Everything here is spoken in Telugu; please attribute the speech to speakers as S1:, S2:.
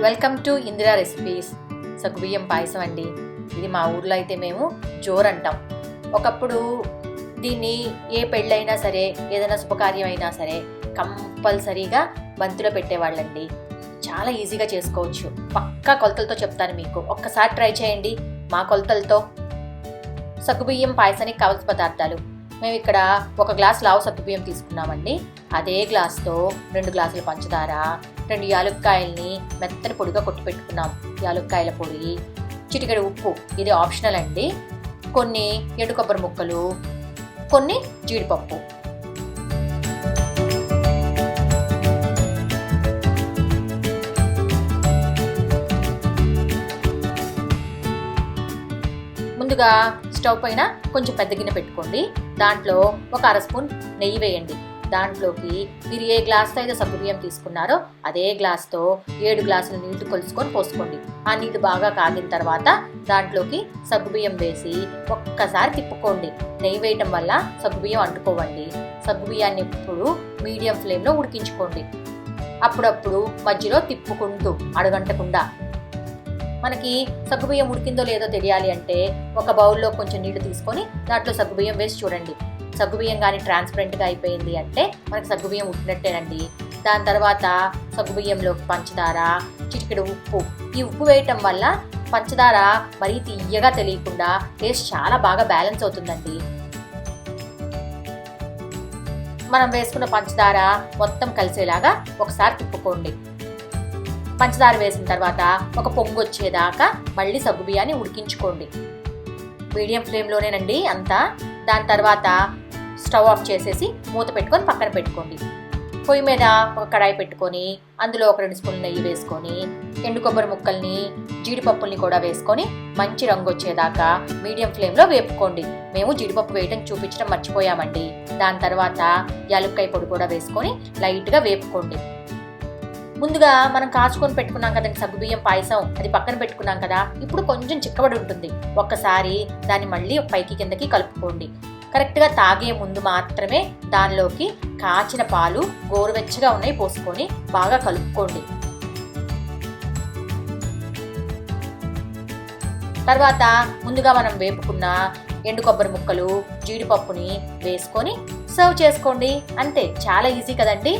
S1: Welcome to Indira recipes. సగ్గుబియ్యం పాయసం అండి. ఇది మా ఊర్లో అయితే మేము జోర్ అంటాం. ఒకప్పుడు దీన్ని ఏ పెళ్ళైనా సరే, ఏదైనా శుభకార్యం అయినా సరే కంపల్సరీగా బంతిలో పెట్టేవాళ్ళండి. చాలా ఈజీగా చేసుకోవచ్చు. పక్కా కొలతలతో చెప్తాను మీకు. ఒక్కసారి ట్రై చేయండి మా కొలతలతో. సగ్గుబియ్యం పాయసానికి కావాల్సిన పదార్థాలు: మేము ఇక్కడ 1 గ్లాస్ లావు సగ్గుబియ్యం తీసుకున్నామండి. అదే గ్లాస్తో 2 గ్లాసుల పంచదార, 2 యాలుక్కాయల్ని మెత్తని పొడిగా కొట్టి పెట్టుకున్నాం. యాలుక్కాయల పొడి, చిటికెడు ఉప్పు, ఇది ఆప్షనల్ అండి. కొన్ని ఎండు కొబ్బరి ముక్కలు, కొన్ని జీడిపప్పు. ముందుగా స్టవ్ పైన కొంచెం పెద్ద గిన్నె పెట్టుకోండి. దాంట్లో 1 అర స్పూన్ నెయ్యి వేయండి. దాంట్లోకి మీరు ఏ గ్లాస్తో అయితే సగ్గుబియ్యం తీసుకున్నారో అదే గ్లాస్తో 7 గ్లాసుల నీళ్లు కొలుసుకొని పోసుకోండి. ఆ నీళ్లు బాగా కాగిన తర్వాత దాంట్లోకి సగ్గుబియ్యం వేసి ఒక్కసారి తిప్పుకోండి. నెయ్యి వేయటం వల్ల సగ్గుబియ్యం అంటుకోవండి. సగ్గుబియ్యాన్ని ఇప్పుడు మీడియం ఫ్లేమ్లో ఉడికించుకోండి. అప్పుడప్పుడు మధ్యలో తిప్పుకుంటూ అడుగంటకుండా. మనకి సగ్గుబియ్యం ఉడికిందో లేదో తెలియాలి అంటే ఒక బౌల్లో కొంచెం నీళ్లు తీసుకొని దాంట్లో సగ్గుబియ్యం వేసి చూడండి. సగ్గుబియ్యం కానీ ట్రాన్స్పరెంట్గా అయిపోయింది అంటే మనకి సగ్గుబియ్యం ఉడికినట్టేనండి. దాని తర్వాత సగ్గుబియ్యంలోకి పంచదార, చిటికెడు ఉప్పు. ఈ ఉప్పు వేయటం వల్ల పంచదార మరీ తీయగా తెలియకుండా టేస్ట్ చాలా బాగా బ్యాలెన్స్ అవుతుందండి. మనం వేసుకున్న పంచదార మొత్తం కలిసేలాగా ఒకసారి తిప్పుకోండి. పంచదార వేసిన తర్వాత ఒక పొంగు వచ్చేదాకా మళ్ళీ సగ్గుబియ్యాన్ని ఉడికించుకోండి. మీడియం ఫ్లేమ్లోనేనండి అంతా. దాని తర్వాత స్టవ్ ఆఫ్ చేసేసి మూత పెట్టుకొని పక్కన పెట్టుకోండి. పొయ్యి మీద ఒక కడాయి పెట్టుకొని అందులో ఒక 2 స్పూన్లు నెయ్యి వేసుకొని ఎండు కొబ్బరి ముక్కల్ని, జీడిపప్పుల్ని కూడా వేసుకొని మంచి రంగు వచ్చేదాకా మీడియం ఫ్లేమ్లో వేపుకోండి. మేము జీడిపప్పు వేయటం చూపించడం మర్చిపోయామండి. దాని తర్వాత యాలుక్కాయ పొడి కూడా వేసుకొని లైట్గా వేపుకోండి. ముందుగా మనం కాచుకొని పెట్టుకున్నాం కదండి సగ్గుబియ్యం పాయసం, అది పక్కన పెట్టుకున్నాం కదా. ఇప్పుడు కొంచెం చిక్కబడి ఉంటుంది. ఒక్కసారి దాన్ని మళ్ళీ పైకి కిందకి కలుపుకోండి. కరెక్ట్గా తాగే ముందు మాత్రమే దానిలోకి కాచిన పాలు గోరువెచ్చగా ఉన్నాయి పోసుకొని బాగా కలుపుకోండి. తర్వాత ముందుగా మనం వేపుకున్న ఎండు కొబ్బరి ముక్కలు, జీడిపప్పుని వేసుకొని సర్వ్ చేసుకోండి. అంతే, చాలా ఈజీ కదండి.